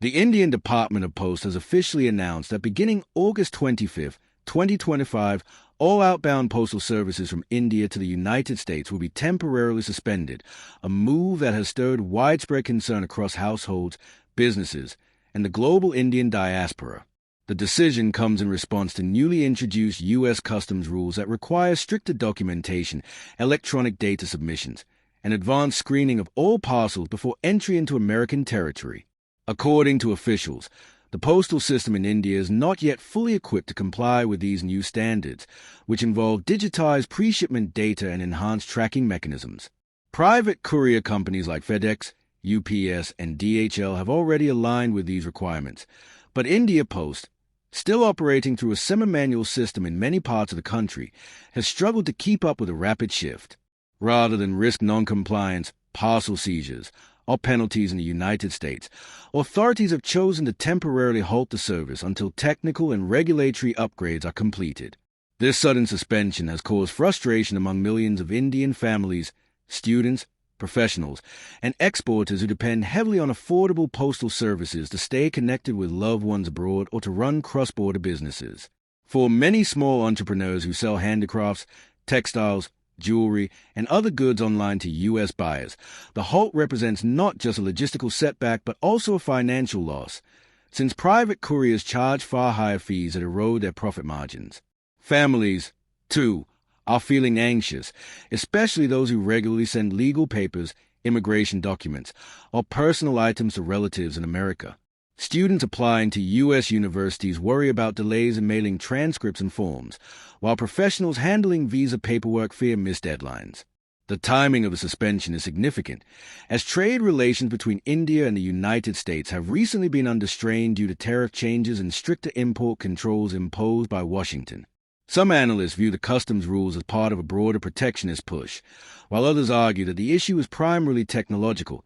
The Indian Department of Post has officially announced that beginning August 25, 2025, all outbound postal services from India to the United States will be temporarily suspended, a move that has stirred widespread concern across households, businesses, and the global Indian diaspora. The decision comes in response to newly introduced U.S. customs rules that require stricter documentation, electronic data submissions, and advanced screening of all parcels before entry into American territory. According to officials, the postal system in India is not yet fully equipped to comply with these new standards, which involve digitized pre-shipment data and enhanced tracking mechanisms. Private courier companies like FedEx, UPS, and DHL have already aligned with these requirements, but India Post, still operating through a semi-manual system in many parts of the country, has struggled to keep up with the rapid shift. Rather than risk non-compliance, parcel seizures, or penalties in the United States, authorities have chosen to temporarily halt the service until technical and regulatory upgrades are completed. This sudden suspension has caused frustration among millions of Indian families, students, professionals, and exporters who depend heavily on affordable postal services to stay connected with loved ones abroad or to run cross-border businesses. For many small entrepreneurs who sell handicrafts, textiles, jewelry, and other goods online to U.S. buyers, the halt represents not just a logistical setback but also a financial loss, since private couriers charge far higher fees that erode their profit margins. Families, too, are feeling anxious, especially those who regularly send legal papers, immigration documents, or personal items to relatives in America. Students applying to U.S. universities worry about delays in mailing transcripts and forms, while professionals handling visa paperwork fear missed deadlines. The timing of the suspension is significant, as trade relations between India and the United States have recently been under strain due to tariff changes and stricter import controls imposed by Washington. Some analysts view the customs rules as part of a broader protectionist push, while others argue that the issue is primarily technological.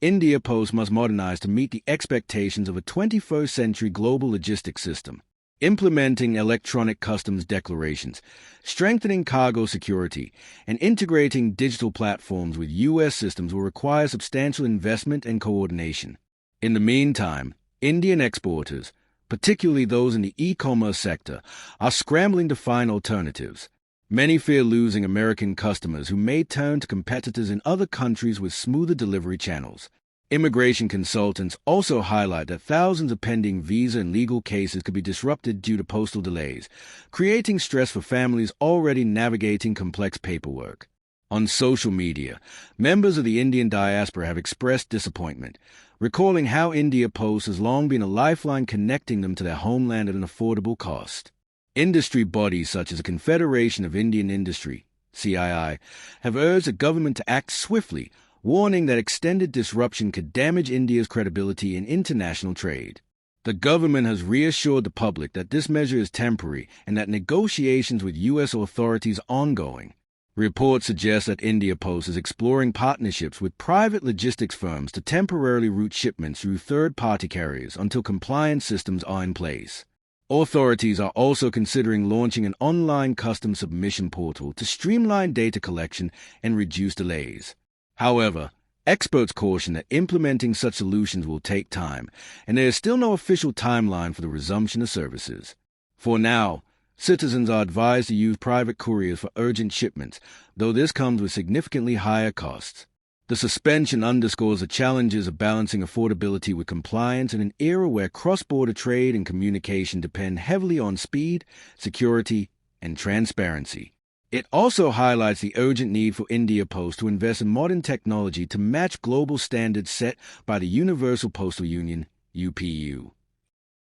India Post must modernize to meet the expectations of a 21st century global logistics system. Implementing electronic customs declarations, strengthening cargo security, and integrating digital platforms with U.S. systems will require substantial investment and coordination. In the meantime, Indian exporters, particularly those in the e-commerce sector, are scrambling to find alternatives. Many fear losing American customers who may turn to competitors in other countries with smoother delivery channels. Immigration consultants also highlight that thousands of pending visa and legal cases could be disrupted due to postal delays, creating stress for families already navigating complex paperwork. On social media, members of the Indian diaspora have expressed disappointment, recalling how India Post has long been a lifeline connecting them to their homeland at an affordable cost. Industry bodies such as the Confederation of Indian Industry, CII, have urged the government to act swiftly, warning that extended disruption could damage India's credibility in international trade. The government has reassured the public that this measure is temporary and that negotiations with U.S. authorities are ongoing. Reports suggest that India Post is exploring partnerships with private logistics firms to temporarily route shipments through third-party carriers until compliance systems are in place. Authorities are also considering launching an online customs submission portal to streamline data collection and reduce delays. However, experts caution that implementing such solutions will take time, and there is still no official timeline for the resumption of services. For now, citizens are advised to use private couriers for urgent shipments, though this comes with significantly higher costs. The suspension underscores the challenges of balancing affordability with compliance in an era where cross-border trade and communication depend heavily on speed, security, and transparency. It also highlights the urgent need for India Post to invest in modern technology to match global standards set by the Universal Postal Union, UPU.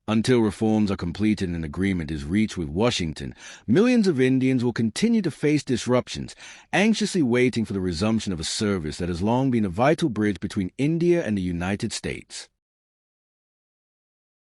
Until reforms are completed and an agreement is reached with Washington, millions of Indians will continue to face disruptions, anxiously waiting for the resumption of a service that has long been a vital bridge between India and the United States.